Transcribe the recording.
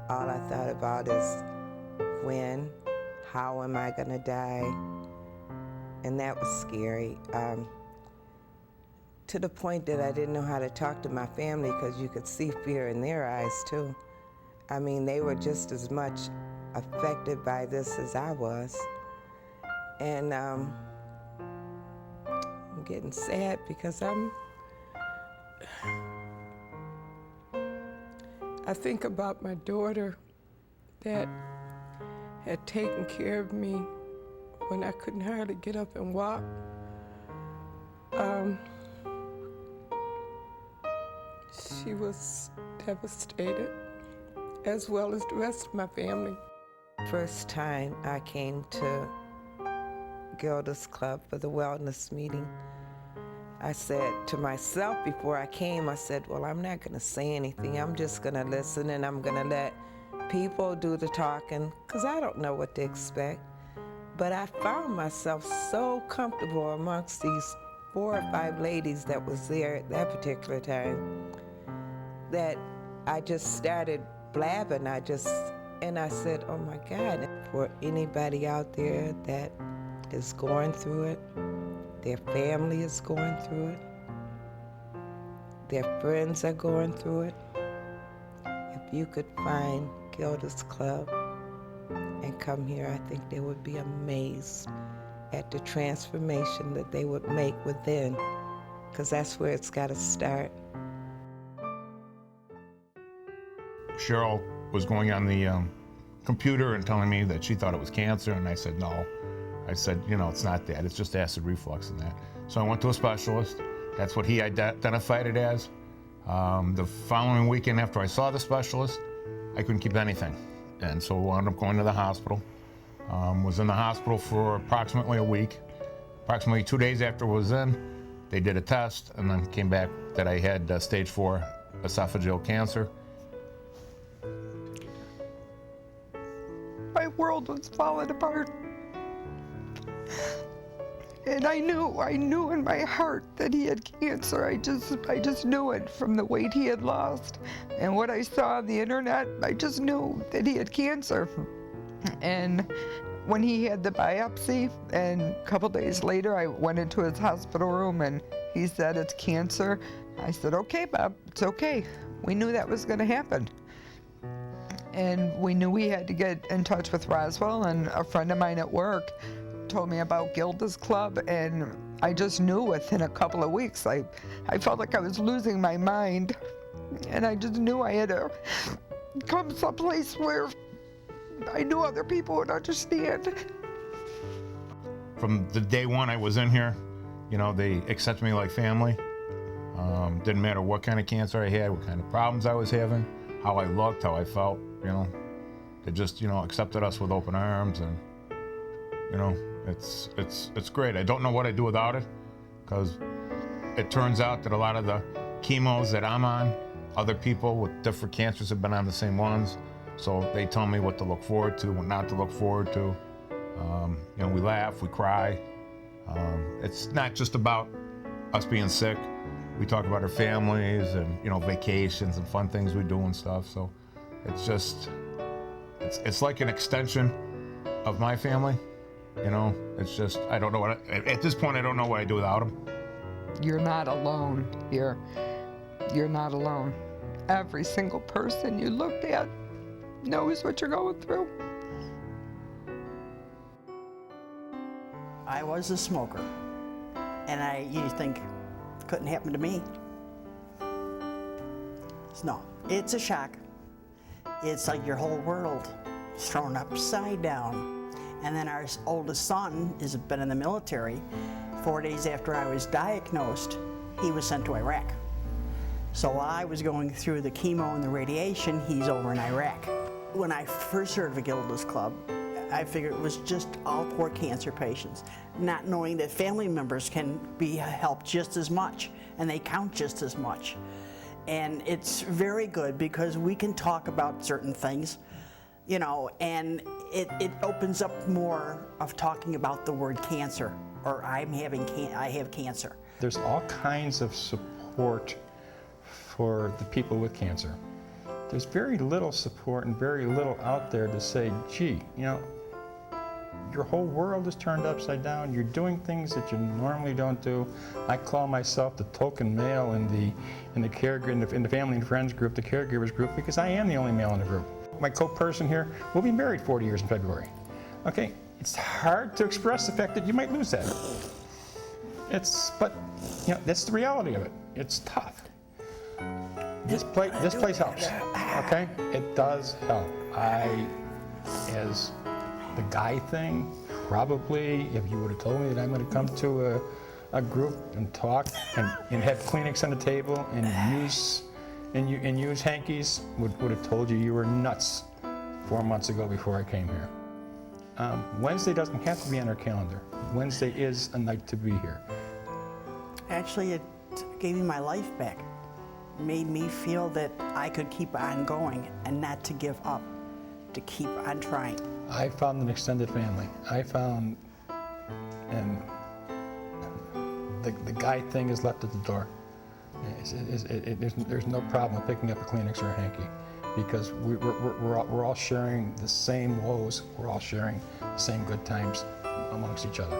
all I thought about is when, how am I gonna die? And that was scary. To the point that I didn't know how to talk to my family because you could see fear in their eyes too. I mean, they were just as much affected by this as I was. And I'm getting sad because I think about my daughter that had taken care of me when I couldn't hardly get up and walk. She was devastated, as well as the rest of my family. First time I came to Gilda's club for the wellness meeting, I said to myself before I came, I said, well, I'm not gonna say anything. I'm just gonna listen and I'm gonna let people do the talking, because I don't know what to expect. But I found myself so comfortable amongst these 4 or 5 ladies that was there at that particular time that I just started blabbing. And I said, oh my God, for anybody out there that is going through it, their family is going through it, their friends are going through it, if you could find Gilda's Club and come here, I think they would be amazed at the transformation that they would make within, because that's where it's got to start. Cheryl was going on the computer and telling me that she thought it was cancer, and I said no. I said, you know, it's not that, it's just acid reflux and that. So I went to a specialist. That's what he identified it as. The following weekend after I saw the specialist, I couldn't keep anything. And so I wound up going to the hospital. Was in the hospital for approximately a week. Approximately 2 days after I was in, they did a test and then came back that I had stage 4 esophageal cancer. My world was falling apart. And I knew in my heart that he had cancer. I just knew it from the weight he had lost. And what I saw on the internet, I just knew that he had cancer. And when he had the biopsy, and a couple days later, I went into his hospital room and he said, it's cancer. I said, okay, Bob, it's okay. We knew that was gonna happen. And we knew we had to get in touch with Roswell, and a friend of mine at work told me about Gilda's Club, and I just knew within a couple of weeks, I felt like I was losing my mind, and I just knew I had to come someplace where I knew other people would understand. From the day one I was in here, you know, they accepted me like family. Didn't matter what kind of cancer I had, what kind of problems I was having, how I looked, how I felt, you know. They just, you know, accepted us with open arms, and, you know, it's great. I don't know what I'd do without it, because it turns out that a lot of the chemos that I'm on, other people with different cancers have been on the same ones. So they tell me what to look forward to, what not to look forward to. You know, we laugh, we cry. It's not just about us being sick. We talk about our families and, you know, vacations and fun things we do and stuff. So it's just, it's like an extension of my family. You know, it's just, I don't know what, at this point, I don't know what I do without them. You're not alone here. You're not alone. Every single person you looked at knows what you're going through. I was a smoker, and you think it couldn't happen to me. No, it's a shock. It's like your whole world is thrown upside down. And then our oldest son has been in the military. 4 days after I was diagnosed, he was sent to Iraq. So while I was going through the chemo and the radiation, he's over in Iraq. When I first heard of Gilda's Club, I figured it was just all poor cancer patients, not knowing that family members can be helped just as much, and they count just as much. And it's very good because we can talk about certain things, you know, and it opens up more of talking about the word cancer, or I have cancer. There's all kinds of support for the people with cancer. there's very little support and very little out there to say, gee, you know, your whole world is turned upside down. You're doing things that you normally don't do. I call myself the token male in the caregiver, in the family and friends group, the caregivers group, because I am the only male in the group. My co-person here will be married 40 years in February. Okay, it's hard to express the fact that you might lose that. But you know, that's the reality of it. It's tough. This place helps. Okay, it does help. As the guy thing, probably, if you would have told me that I'm going to come to a group and talk and have Kleenex on the table and use hankies, would have told you were nuts 4 months ago before I came here. Wednesday doesn't have to be on our calendar. Wednesday is a night to be here. Actually, it gave me my life back. Made me feel that I could keep on going and not to give up, to keep on trying. I found an extended family. I found, and the guy thing is left at the door. There's no problem with picking up a Kleenex or a hanky, because we're all sharing the same woes. We're all sharing the same good times amongst each other.